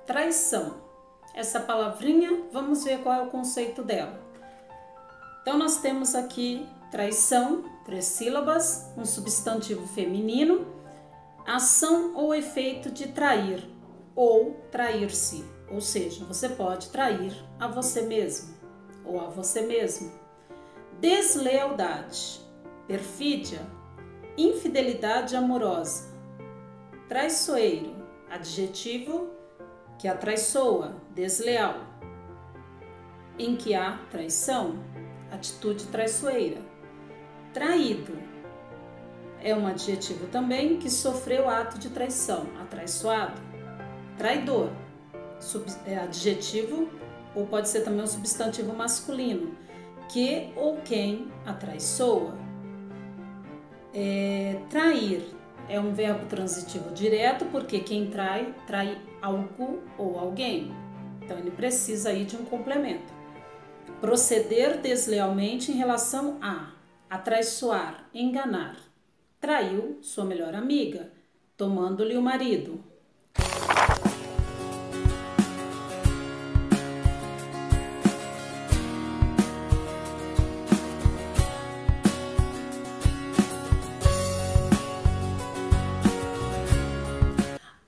traição. Essa palavrinha, vamos ver qual é o conceito dela. Então, nós temos aqui traição, 3 sílabas, um substantivo feminino, ação ou efeito de trair ou trair-se, ou seja, você pode trair a você mesmo ou a você mesmo. Deslealdade, perfídia, infidelidade amorosa. Traiçoeiro, adjetivo que atraiçoa, desleal. Em que há traição, atitude traiçoeira. Traído é um adjetivo também que sofreu ato de traição, atraiçoado. Traidor, é adjetivo ou pode ser também um substantivo masculino, que ou quem atraiçoa. Trair é um verbo transitivo direto, porque quem trai, trai algo ou alguém. Então ele precisa aí de um complemento. Proceder deslealmente em relação a atraiçoar, enganar. Traiu sua melhor amiga, tomando-lhe o marido.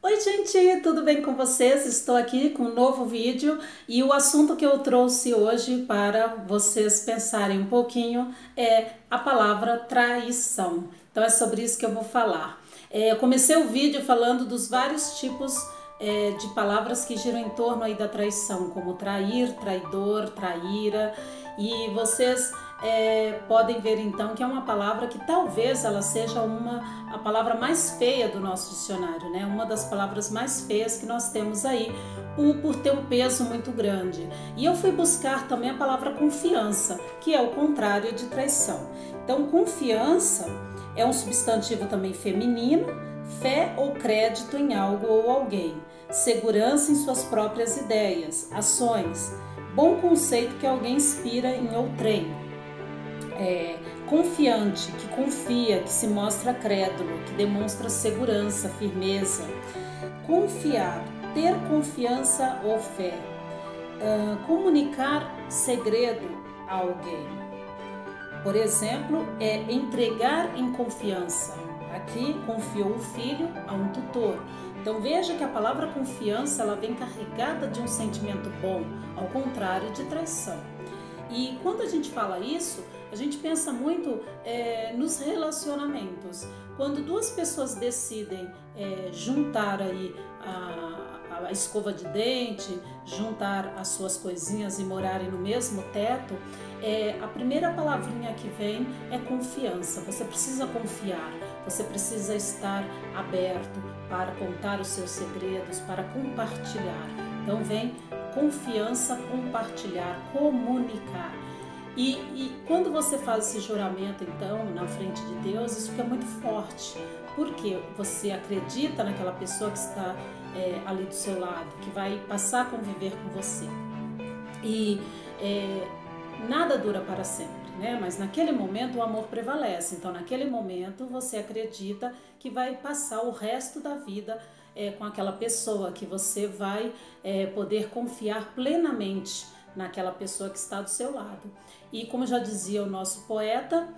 Oi gente, tudo bem com vocês? Estou aqui com um novo vídeo e o assunto que eu trouxe hoje para vocês pensarem um pouquinho é a palavra traição. Então é sobre isso que eu vou falar. Eu comecei o vídeo falando dos vários tipos de palavras que giram em torno aí da traição, como trair, traidor, traíra, e vocês podem ver então que é uma palavra que talvez ela seja a palavra mais feia do nosso dicionário, né? Uma das palavras mais feias que nós temos aí, por ter um peso muito grande. E eu fui buscar também a palavra confiança, que é o contrário de traição. Então, confiança é um substantivo também feminino, fé ou crédito em algo ou alguém, segurança em suas próprias ideias, ações, bom conceito que alguém inspira em outrem. Confiante, que confia, que se mostra crédulo, que demonstra segurança, firmeza. Confiar, ter confiança ou fé. Comunicar segredo a alguém. Por exemplo, entregar em confiança. Aqui, confiou o filho a um tutor. Então veja que a palavra confiança ela vem carregada de um sentimento bom, ao contrário de traição. E quando a gente fala isso, a gente pensa muito nos relacionamentos. Quando duas pessoas decidem juntar aí a escova de dente, juntar as suas coisinhas e morarem no mesmo teto, a primeira palavrinha que vem é confiança. Você precisa confiar, você precisa estar aberto para contar os seus segredos, para compartilhar. Então vem confiança, compartilhar, comunicar. E quando você faz esse juramento, então, na frente de Deus, isso fica muito forte, porque você acredita naquela pessoa que está ali do seu lado, que vai passar a conviver com você. E nada dura para sempre, né? Mas naquele momento o amor prevalece. Então, naquele momento, você acredita que vai passar o resto da vida com aquela pessoa, que você vai poder confiar plenamente naquela pessoa que está do seu lado. E como já dizia o nosso poeta,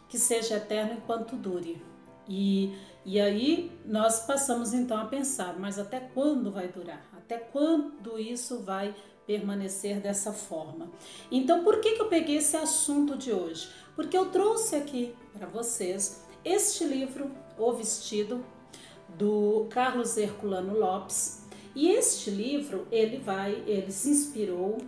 que seja eterno enquanto dure. E aí nós passamos então a pensar, mas até quando vai durar? Até quando isso vai permanecer dessa forma? Então por que eu peguei esse assunto de hoje? Porque eu trouxe aqui para vocês este livro, O Vestido, do Carlos Herculano Lopes. E este livro, ele se inspirou,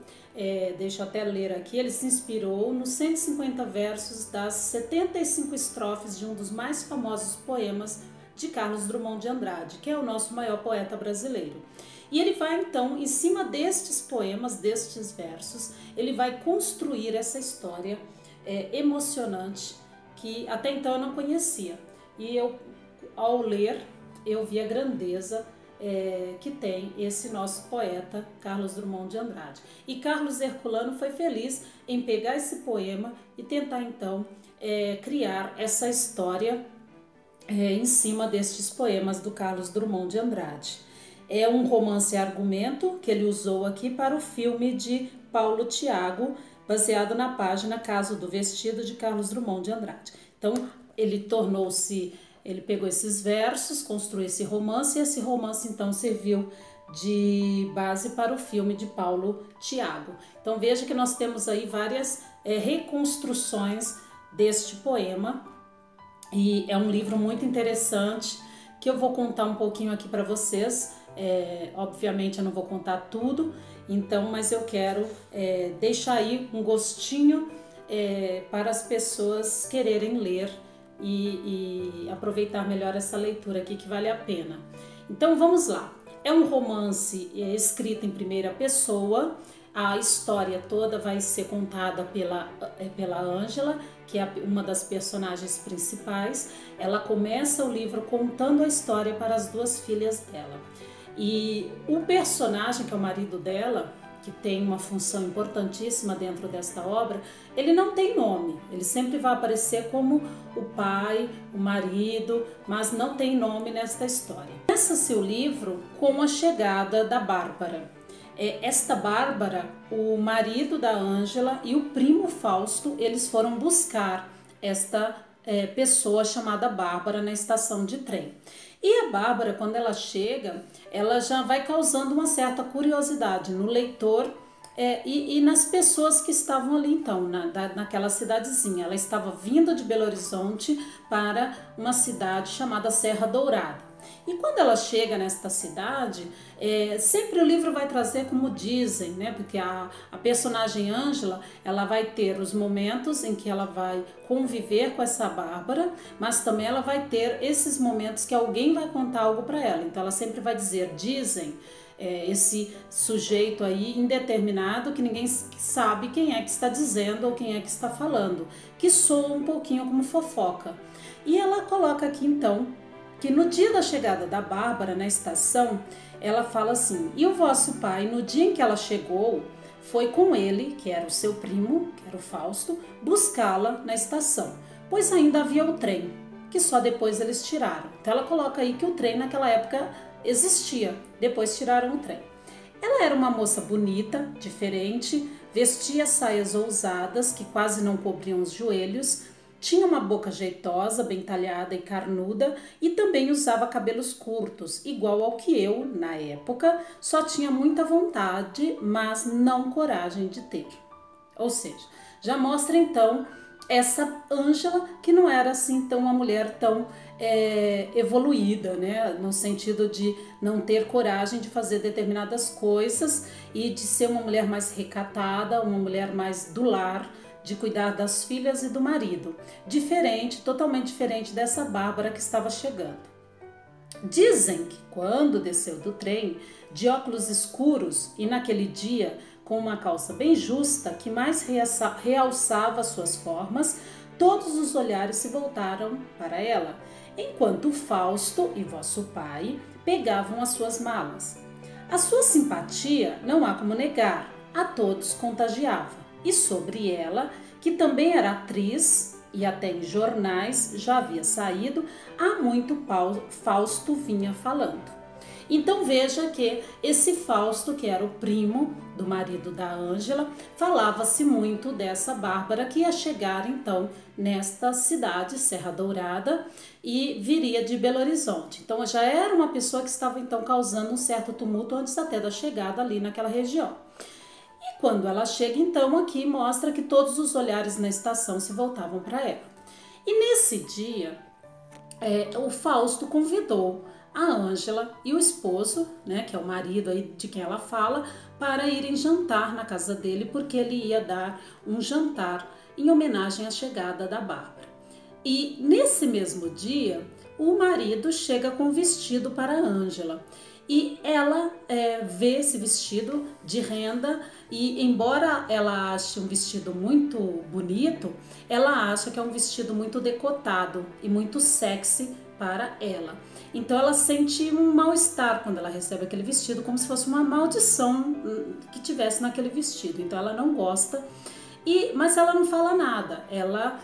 deixa eu até ler aqui, ele se inspirou nos 150 versos das 75 estrofes de um dos mais famosos poemas de Carlos Drummond de Andrade, que é o nosso maior poeta brasileiro. E ele vai então, em cima destes poemas, destes versos, ele vai construir essa história emocionante que até então eu não conhecia. E eu, ao ler, eu vi a grandeza que tem esse nosso poeta Carlos Drummond de Andrade. E Carlos Herculano foi feliz em pegar esse poema e tentar então criar essa história em cima destes poemas do Carlos Drummond de Andrade. É um romance-argumento que ele usou aqui para o filme de Paulo Tiago, baseado na página Caso do Vestido, de Carlos Drummond de Andrade. Então, ele pegou esses versos, construiu esse romance, e esse romance então serviu de base para o filme de Paulo Tiago. Então veja que nós temos aí várias reconstruções deste poema, e é um livro muito interessante que eu vou contar um pouquinho aqui para vocês. Obviamente eu não vou contar tudo, então, mas eu quero deixar aí um gostinho para as pessoas quererem ler e aproveitar melhor essa leitura aqui, que vale a pena. Então vamos lá. É um romance escrito em primeira pessoa. A história toda vai ser contada pela Ângela, que é uma das personagens principais. Ela começa o livro contando a história para as duas filhas dela. E o personagem, que é o marido dela, que tem uma função importantíssima dentro desta obra, ele não tem nome, ele sempre vai aparecer como o pai, o marido, mas não tem nome nesta história. Começa-se o livro com a chegada da Bárbara. Esta Bárbara, o marido da Ângela e o primo Fausto, eles foram buscar esta pessoa chamada Bárbara na estação de trem. E a Bárbara, quando ela chega, ela já vai causando uma certa curiosidade no leitor e nas pessoas que estavam ali então, naquela cidadezinha. Ela estava vindo de Belo Horizonte para uma cidade chamada Serra Dourada. E quando ela chega nesta cidade, sempre o livro vai trazer como dizem, né? Porque a personagem Ângela, ela vai ter os momentos em que ela vai conviver com essa Bárbara, mas também ela vai ter esses momentos que alguém vai contar algo para ela. Então ela sempre vai dizer, dizem, esse sujeito aí indeterminado que ninguém sabe quem é que está dizendo ou quem é que está falando, que soa um pouquinho como fofoca. E ela coloca aqui então que no dia da chegada da Bárbara na estação, ela fala assim: e o vosso pai, no dia em que ela chegou, foi com ele, que era o seu primo, que era o Fausto, buscá-la na estação, pois ainda havia o trem, que só depois eles tiraram. Então ela coloca aí que o trem naquela época existia, depois tiraram o trem. Ela era uma moça bonita, diferente, vestia saias ousadas que quase não cobriam os joelhos, tinha uma boca jeitosa, bem talhada e carnuda, e também usava cabelos curtos, igual ao que eu, na época, só tinha muita vontade, mas não coragem de ter. Ou seja, já mostra então essa Ângela, que não era assim tão uma mulher tão evoluída, né? No sentido de não ter coragem de fazer determinadas coisas e de ser uma mulher mais recatada, uma mulher mais do lar, de cuidar das filhas e do marido. Diferente, totalmente diferente dessa Bárbara que estava chegando. Dizem que quando desceu do trem, de óculos escuros e naquele dia com uma calça bem justa que mais realçava suas formas, todos os olhares se voltaram para ela, enquanto Fausto e vosso pai pegavam as suas malas. A sua simpatia, não há como negar, a todos contagiava. E sobre ela, que também era atriz e até em jornais já havia saído, há muito Fausto vinha falando. Então veja que esse Fausto, que era o primo do marido da Ângela, falava-se muito dessa Bárbara que ia chegar então nesta cidade, Serra Dourada, e viria de Belo Horizonte. Então já era uma pessoa que estava então causando um certo tumulto antes até da chegada ali naquela região. E quando ela chega, então, aqui mostra que todos os olhares na estação se voltavam para ela. E nesse dia, o Fausto convidou a Ângela e o esposo, né, que é o marido aí de quem ela fala, para irem jantar na casa dele, porque ele ia dar um jantar em homenagem à chegada da Bárbara. E nesse mesmo dia, o marido chega com vestido para a Ângela. E ela vê esse vestido de renda e, embora ela ache um vestido muito bonito, ela acha que é um vestido muito decotado e muito sexy para ela. Então ela sente um mal-estar quando ela recebe aquele vestido, como se fosse uma maldição que tivesse naquele vestido. Então ela não gosta, mas ela não fala nada. Ela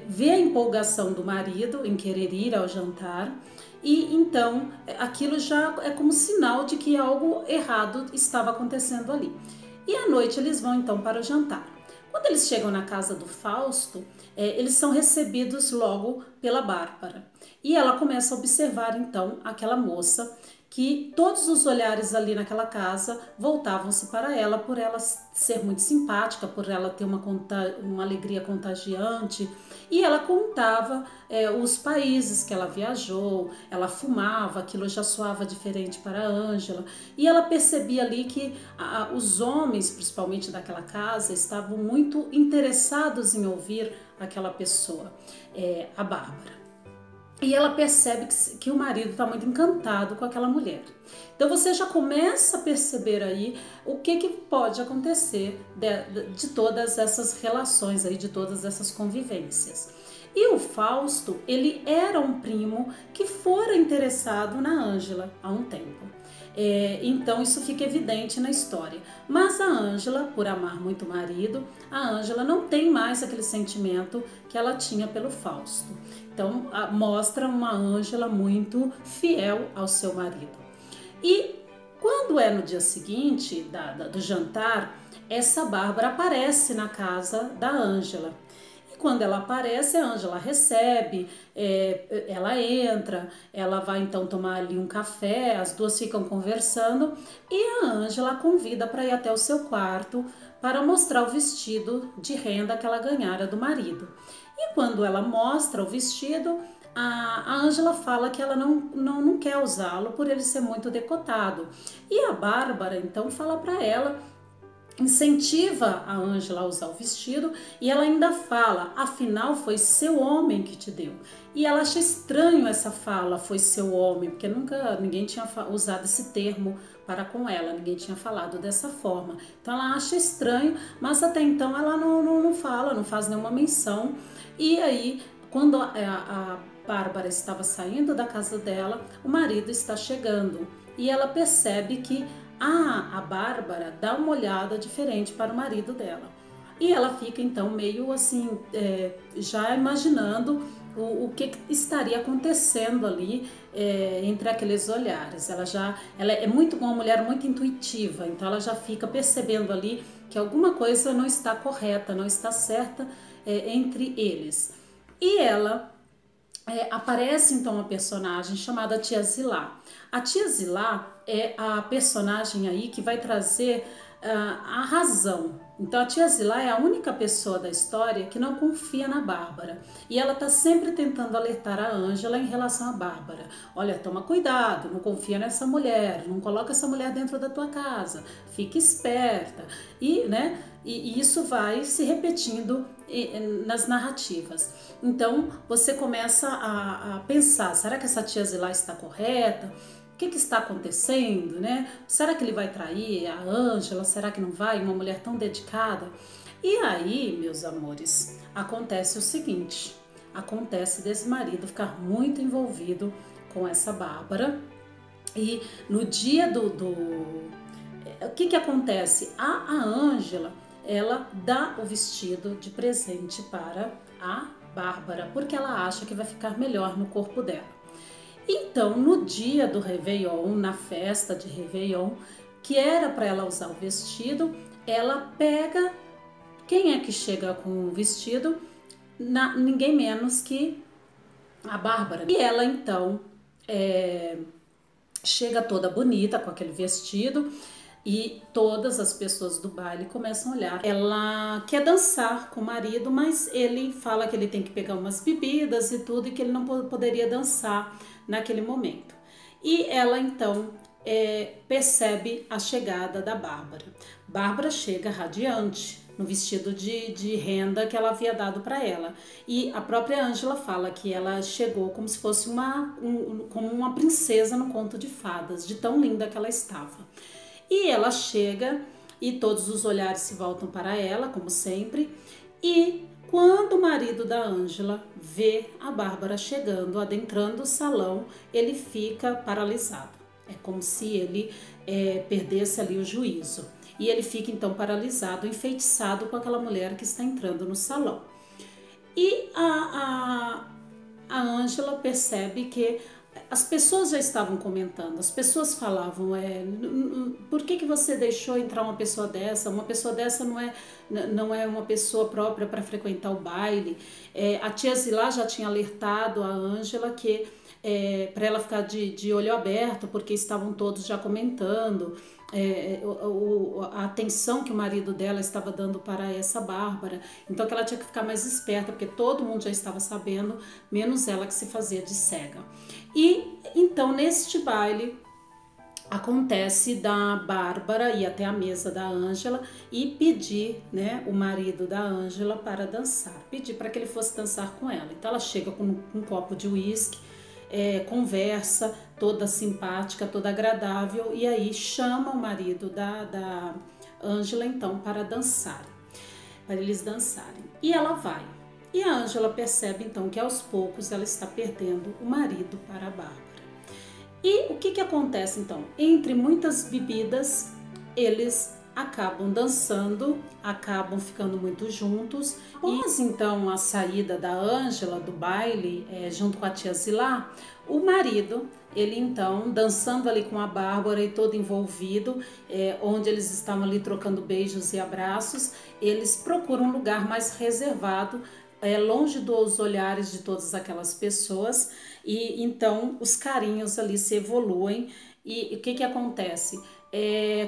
vê a empolgação do marido em querer ir ao jantar e então aquilo já é como sinal de que algo errado estava acontecendo ali. E à noite eles vão então para o jantar. Quando eles chegam na casa do Fausto, eles são recebidos logo pela Bárbara. E ela começa a observar então aquela moça, que todos os olhares ali naquela casa voltavam-se para ela, por ela ser muito simpática, por ela ter uma alegria contagiante. E ela contava os países que ela viajou, ela fumava, aquilo já soava diferente para a Ângela. E ela percebia ali que os homens, principalmente daquela casa, estavam muito interessados em ouvir aquela pessoa, a Bárbara. E ela percebe que o marido está muito encantado com aquela mulher. Então você já começa a perceber aí o que pode acontecer de todas essas relações aí, de todas essas convivências. E o Fausto, ele era um primo que fora interessado na Ângela há um tempo. Então isso fica evidente na história. Mas a Ângela, por amar muito o marido, a Ângela não tem mais aquele sentimento que ela tinha pelo Fausto. Então mostra uma Ângela muito fiel ao seu marido. E quando é no dia seguinte do jantar, essa Bárbara aparece na casa da Ângela. Quando ela aparece, a Ângela recebe, ela entra, ela vai então tomar ali um café, as duas ficam conversando e a Ângela a convida para ir até o seu quarto para mostrar o vestido de renda que ela ganhara do marido. E quando ela mostra o vestido, a Ângela fala que ela não quer usá-lo por ele ser muito decotado. E a Bárbara então fala para ela, incentiva a Ângela a usar o vestido e ela ainda fala, afinal foi seu homem que te deu. E ela acha estranho essa fala, foi seu homem, porque nunca ninguém tinha usado esse termo para com ela, ninguém tinha falado dessa forma. Então ela acha estranho, mas até então ela não fala, não faz nenhuma menção. E aí, quando a Bárbara estava saindo da casa dela, o marido está chegando e ela percebe que a Bárbara dá uma olhada diferente para o marido dela. E ela fica então meio assim, já imaginando o que estaria acontecendo ali entre aqueles olhares. Ela é uma mulher muito intuitiva, então ela já fica percebendo ali que alguma coisa não está correta, não está certa entre eles. E ela aparece então uma personagem chamada Tia Zilá. A Tia Zilá é a personagem aí que vai trazer a razão. Então a Tia Zilá é a única pessoa da história que não confia na Bárbara. E ela está sempre tentando alertar a Ângela em relação à Bárbara. Olha, toma cuidado, não confia nessa mulher, não coloca essa mulher dentro da tua casa, fica esperta. E isso vai se repetindo nas narrativas. Então você começa a pensar, será que essa Tia Zilá está correta? O que está acontecendo, né? Será que ele vai trair a Ângela? Será que não vai? Uma mulher tão dedicada. E aí, meus amores, acontece o seguinte, acontece desse marido ficar muito envolvido com essa Bárbara e no dia o que acontece? A Ângela, ela dá o vestido de presente para a Bárbara, porque ela acha que vai ficar melhor no corpo dela. Então, no dia do Réveillon, na festa de Réveillon, que era para ela usar o vestido, ela pega, quem é que chega com o vestido? Ninguém menos que a Bárbara. E ela então chega toda bonita com aquele vestido e todas as pessoas do baile começam a olhar. Ela quer dançar com o marido, mas ele fala que ele tem que pegar umas bebidas e tudo e que ele não poderia dançar naquele momento. E ela então percebe a chegada da Bárbara. Bárbara chega radiante, no vestido de renda que ela havia dado para ela. E a própria Ângela fala que ela chegou como se fosse como uma princesa no conto de fadas, de tão linda que ela estava. E ela chega e todos os olhares se voltam para ela, como sempre, e quando o marido da Ângela vê a Bárbara chegando, adentrando o salão, ele fica paralisado. É como se ele perdesse ali o juízo. E ele fica então paralisado, enfeitiçado com aquela mulher que está entrando no salão. E a Ângela percebe que as pessoas já estavam comentando, as pessoas falavam, por que você deixou entrar uma pessoa dessa? Uma pessoa dessa não é uma pessoa própria para frequentar o baile. A tia Zilá já tinha alertado a Ângela que para ela ficar de olho aberto, porque estavam todos já comentando a atenção que o marido dela estava dando para essa Bárbara. Então que ela tinha que ficar mais esperta, porque todo mundo já estava sabendo, menos ela que se fazia de cega. E então neste baile acontece da Bárbara ir até a mesa da Ângela e pedir, né, o marido da Ângela para dançar, pedir para que ele fosse dançar com ela. Então ela chega com um copo de uísque, conversa, toda simpática, toda agradável, e aí chama o marido da Ângela então para dançar, para eles dançarem. E ela vai. E a Ângela percebe então que aos poucos ela está perdendo o marido para a Bárbara. E o que acontece então? Entre muitas bebidas, eles acabam dançando, acabam ficando muito juntos. Após então a saída da Ângela do baile, junto com a tia Zilá, o marido, ele então dançando ali com a Bárbara e todo envolvido, onde eles estavam ali trocando beijos e abraços, eles procuram um lugar mais reservado, longe dos olhares de todas aquelas pessoas, e então os carinhos ali se evoluem. E o que acontece?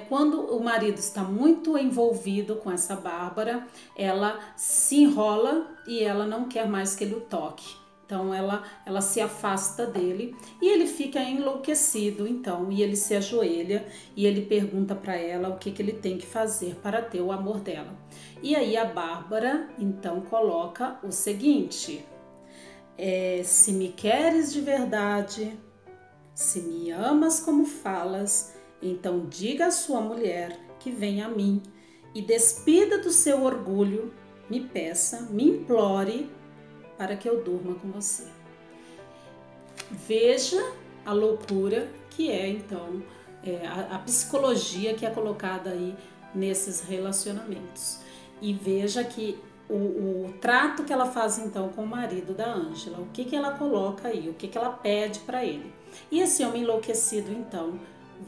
Quando o marido está muito envolvido com essa Bárbara, ela se enrola e ela não quer mais que ele o toque. Então ela se afasta dele e ele fica enlouquecido então, e ele se ajoelha e ele pergunta para ela o que ele tem que fazer para ter o amor dela. E aí a Bárbara então coloca o seguinte: se me queres de verdade, se me amas como falas, então diga à sua mulher que venha a mim e despida do seu orgulho, me peça, me implore para que eu durma com você. Veja a loucura que é então a psicologia que é colocada aí nesses relacionamentos. E veja que o trato que ela faz então com o marido da Ângela, o que ela coloca aí, o que ela pede para ele. E esse homem enlouquecido então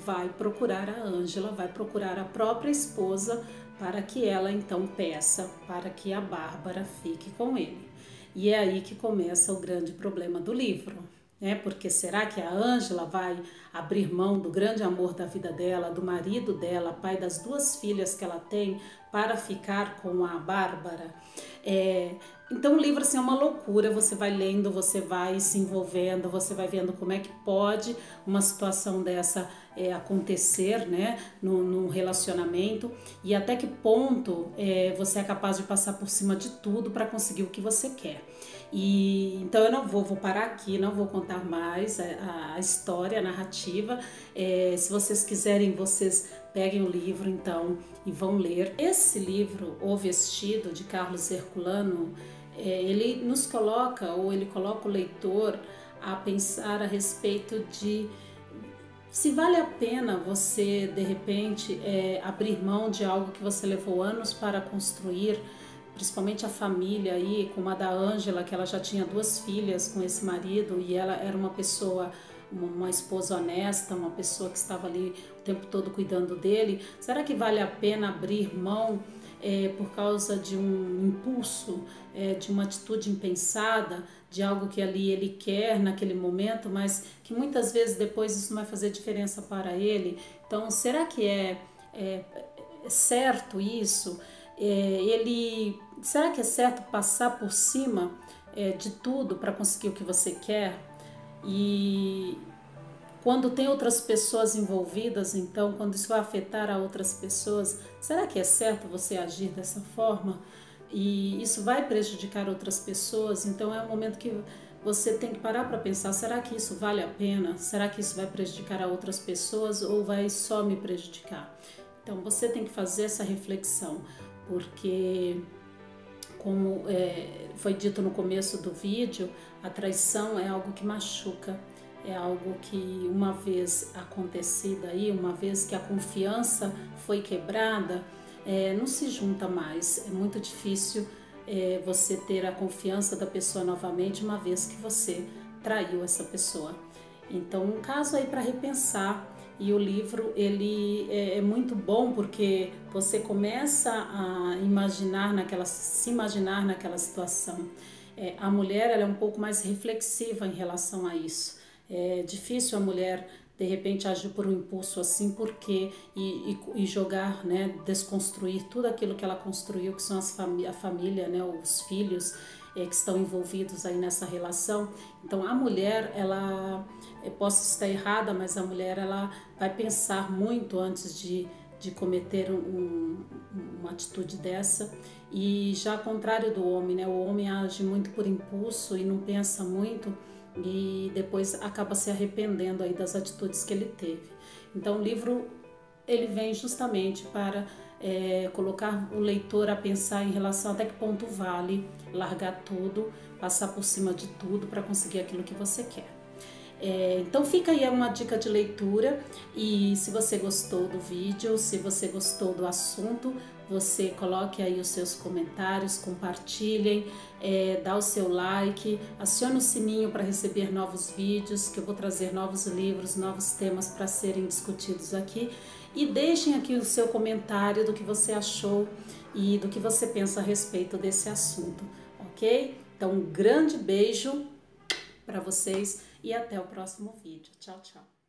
vai procurar a Ângela, vai procurar a própria esposa para que ela então peça para que a Bárbara fique com ele. E é aí que começa o grande problema do livro, né? Porque será que a Ângela vai abrir mão do grande amor da vida dela, do marido dela, pai das 2 filhas que ela tem, para ficar com a Bárbara? Então o livro assim, é uma loucura, você vai lendo, você vai se envolvendo, você vai vendo como é que pode uma situação dessa acontecer, né, num relacionamento, e até que ponto você é capaz de passar por cima de tudo para conseguir o que você quer. E então eu não vou parar aqui, não vou contar mais a história, a narrativa. Se vocês quiserem, vocês peguem o livro então e vão ler. Esse livro, O Vestido, de Carlos Herculano, ele nos coloca, ou ele coloca o leitor a pensar a respeito de se vale a pena você, de repente, abrir mão de algo que você levou anos para construir, principalmente a família aí, como a da Ângela, que ela já tinha 2 filhas com esse marido e ela era uma pessoa, uma esposa honesta, uma pessoa que estava ali o tempo todo cuidando dele. Será que vale a pena abrir mão por causa de um impulso, de uma atitude impensada, de algo que ali ele quer naquele momento, mas que muitas vezes depois isso não vai fazer diferença para ele? Então, será que é certo isso? Será que é certo passar por cima de tudo para conseguir o que você quer? E quando tem outras pessoas envolvidas, então, quando isso vai afetar a outras pessoas, será que é certo você agir dessa forma? E isso vai prejudicar outras pessoas? Então é um momento que você tem que parar para pensar, será que isso vale a pena? Será que isso vai prejudicar a outras pessoas ou vai só me prejudicar? Então você tem que fazer essa reflexão, porque como foi dito no começo do vídeo, a traição é algo que machuca, é algo que uma vez acontecida aí, uma vez que a confiança foi quebrada, não se junta mais. É muito difícil você ter a confiança da pessoa novamente, uma vez que você traiu essa pessoa. Então, um caso aí para repensar. E o livro, ele é muito bom porque você começa a se imaginar naquela situação. A mulher, ela é um pouco mais reflexiva em relação a isso. É difícil a mulher de repente agir por um impulso assim, porque e jogar, né, desconstruir tudo aquilo que ela construiu, que são a família, né, os filhos que estão envolvidos aí nessa relação. Então a mulher, ela, posso estar errada, mas a mulher, ela vai pensar muito antes de cometer uma atitude dessa. E já ao contrário do homem, né, o homem age muito por impulso e não pensa muito, e depois acaba se arrependendo aí das atitudes que ele teve. Então o livro, ele vem justamente para colocar o leitor a pensar em relação até que ponto vale largar tudo, passar por cima de tudo para conseguir aquilo que você quer. Então fica aí uma dica de leitura, e se você gostou do vídeo, se você gostou do assunto, você coloque aí os seus comentários, compartilhem, dá o seu like, acione o sininho para receber novos vídeos, que eu vou trazer novos livros, novos temas para serem discutidos aqui, e deixem aqui o seu comentário do que você achou e do que você pensa a respeito desse assunto, ok? Então um grande beijo para vocês e até o próximo vídeo. Tchau, tchau.